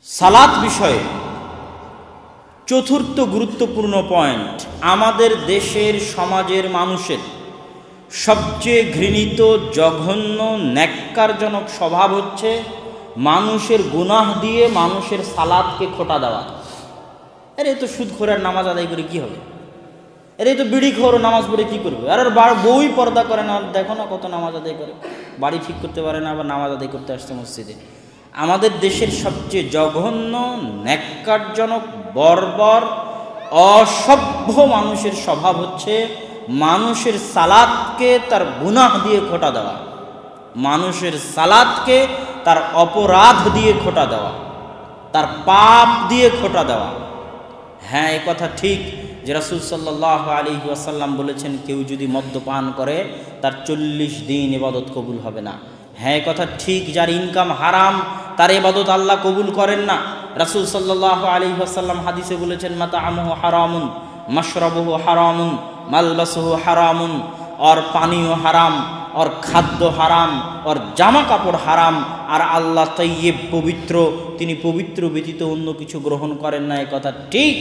সালাত বিষয়ে চতুর্থ গুরুত্বপূর্ণ পয়েন্ট, আমাদের দেশের সমাজের মানুষের সবচেয়ে ঘৃণিত, জঘন্য, ন্যাক্কারজনক স্বভাব হচ্ছে মানুষের গুনাহ দিয়ে মানুষের সালাতকে খোটা দেওয়া। আরে তো সুদখোরের নামাজ আদায় করে কি হবে? আরে তো বিড়িখোর নামাজ পড়ে কি করবে? আর বই পর্দা করে না, দেখো না কত নামাজ আদায় করে, বাড়ি ঠিক করতে পারে না, আবার নামাজ আদায় করতে আসছে মসজিদে। আমাদের দেশের সবচেয়ে জঘন্য, ন্যাক্কারজনক, বর্বর, অসভ্য মানুষের স্বভাব হচ্ছে মানুষের সালাতকে তার গুনাহ দিয়ে খোটা দেওয়া, মানুষের সালাতকে তার অপরাধ দিয়ে খোটা দেওয়া, তার পাপ দিয়ে খোটা দেওয়া। হ্যাঁ, এ কথা ঠিক যে রাসূল সাল্লাল্লাহু আলাইহি ওয়াসাল্লাম বলেছেন, কেউ যদি মদ্যপান করে তার 40 দিন ইবাদত কবুল হবে না। হ্যাঁ, এ কথা ঠিক, যার ইনকাম হারাম তার ইবাদত আল্লাহ কবুল করেন না। রাসূল সাল্লাল্লাহু আলাইহি ওয়াসাল্লাম হাদিসে বলেছেন, মাতাআমুহু হারামুন, মাশরাবুহু হারামুন, মালবাসুহু হারামুন, और পানীয় হারাম, और খাদ্য হারাম, और জামা কাপড় হারাম, আর আল্লাহ তাইয়্যিব, পবিত্র, তিনি পবিত্র ব্যতীত অন্য কিছু গ্রহণ করেন না। এ কথা ঠিক,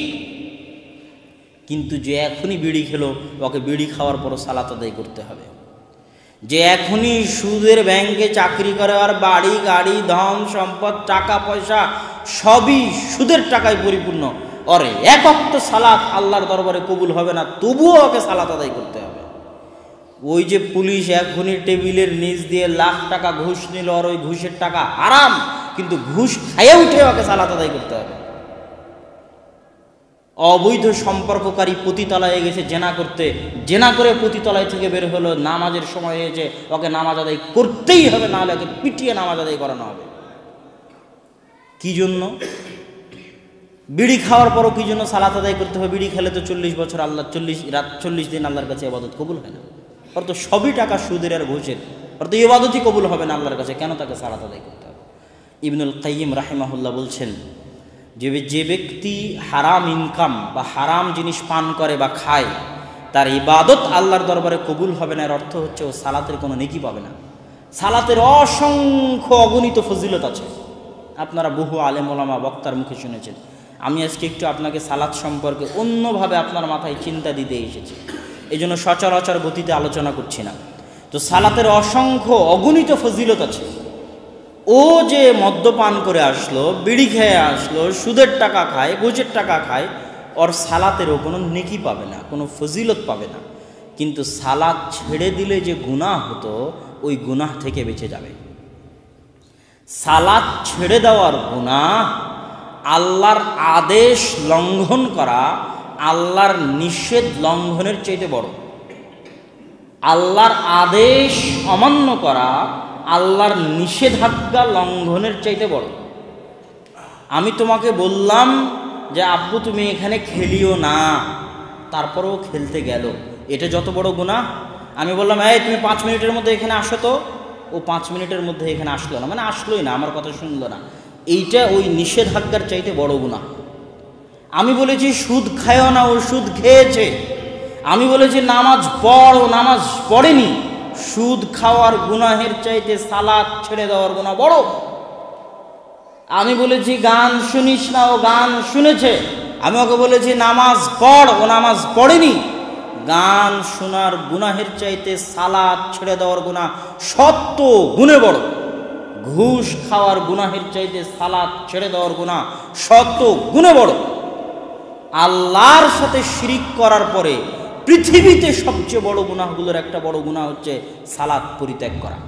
কিন্তু যে এখনই বিড়ি খেলো, ওকে বিড়ি খাওয়ার পরও সালাত আদায় করতে হবে। যে এখনই সুদের ব্যাংকে চাকরি করে, আর বাড়ি গাড়ি ধন সম্পদ টাকা পয়সা সবই সুদের টাকায় পরিপূর্ণ, ওর এক ওয়াক্ত সালাত আল্লাহর দরবারে কবুল হবে না, তবুও ওকে সালাত আদায় করতে হবে। ওই যে পুলিশ এখনই টেবিলের নিচ দিয়ে লাখ টাকা ঘুষ নিল, আর ওই ঘুষের টাকা হারাম, কিন্তু ঘুষ খাইয়ে উঠে ওকে সালাত আদায় করতে হবে। অবৈধ সম্পর্ককারী পতিতলায় গেছে জেনা করতে, জেনা করে পতিতলায় থেকে বের হলো, নামাজের সময় হয়েছে, ওকে নামাজ আদায় করতেই হবে, নাহলে ওকে পিটিয়ে নামাজ আদায় করানো হবে। কি জন্য? বিড়ি খাওয়ার পরও কি জন্য সালাত আদায় করতে হবে? বিড়ি খেলে তো 40 বছর আল্লাহ 40 দিন আল্লাহর কাছে ইবাদত কবুল হয় না, ওর তো সবই টাকা সুদের আর ঘুষের, ওর তো ইবাদতই কবুল হবে না আল্লাহর কাছে, কেন তাকে সালাত আদায় করতে হবে? ইবনুল কাইয়িম রাহিমাহুল্লাহ বলছেন, যে ব্যক্তি হারাম ইনকাম বা হারাম জিনিস পান করে বা খায়, তার ইবাদত আল্লাহর দরবারে কবুল হবে না। এর অর্থ হচ্ছে ও সালাতের কোনো নেকি পাবে না। সালাতের অসংখ্য অগণিত ফজিলত আছে, আপনারা বহু আলেম ওলামা বক্তার মুখে শুনেছেন। আমি আজকে একটু আপনাকে সালাত সম্পর্কে অন্যভাবে আপনার মাথায় চিন্তা দিতে এসেছি, এই জন্য সচরাচর গতিতে আলোচনা করছি না। তো সালাতের অসংখ্য অগণিত ফজিলত আছে। ও যে মদ্যপান করে আসলো, বিড়ি খেয়ে আসলো, সুদের টাকা খায়, ঘুষের টাকা খায়, ওর সালাতেরও কোনো নেকি পাবে না, কোনো ফজিলত পাবে না। কিন্তু সালাত ছেড়ে দিলে যে গুনাহ হতো, ওই গুনাহ থেকে বেঁচে যাবে। সালাত ছেড়ে দেওয়ার গুনাহ আল্লাহর আদেশ লঙ্ঘন করা, আল্লাহর নিষেধ লঙ্ঘনের চাইতে বড়। আল্লাহর আদেশ অমান্য করা আল্লাহর নিষেধাজ্ঞা লঙ্ঘনের চাইতে বড়। আমি তোমাকে বললাম যে আব্বু তুমি এখানে খেলিও না, তারপরেও খেলতে গেল, এটা যত বড় গুনাহ। আমি বললাম, এই তুমি 5 মিনিটের মধ্যে এখানে আসো তো, ও 5 মিনিটের মধ্যে এখানে আসলো না, মানে আসলোই না, আমার কথা শুনলো না, এইটা ওই নিষেধাজ্ঞার চাইতে বড় গুনাহ। আমি বলেছি সুদ খায়ও না, ও সুদ খেয়েছে। আমি বলেছি নামাজ পড়, ও নামাজ পড়েনি। সুদ খাওয়ার গুনাহের চাইতে সালাত ছেড়ে দেওয়ার গুনাহ বড়। আমি বলেছি গান শুনিস না, ও গান শুনেছে। আমি ওকে বলেছি নামাজ পড়, ও নামাজ পড়েনি। গান শোনার গুনাহের চাইতে সালাত ছেড়ে দেওয়ার গুনাহ 100 গুণে বড়। ঘুষ খাওয়ার গুনাহের চাইতে সালাত ছেড়ে দেওয়ার গুনাহ 100 গুণে বড়। আল্লাহর সাথে শিরিক করার পরে পৃথিবীতে সবচেয়ে বড় গুনাহগুলোর একটা বড় গুনাহ হচ্ছে সালাত পরিত্যাগ করা।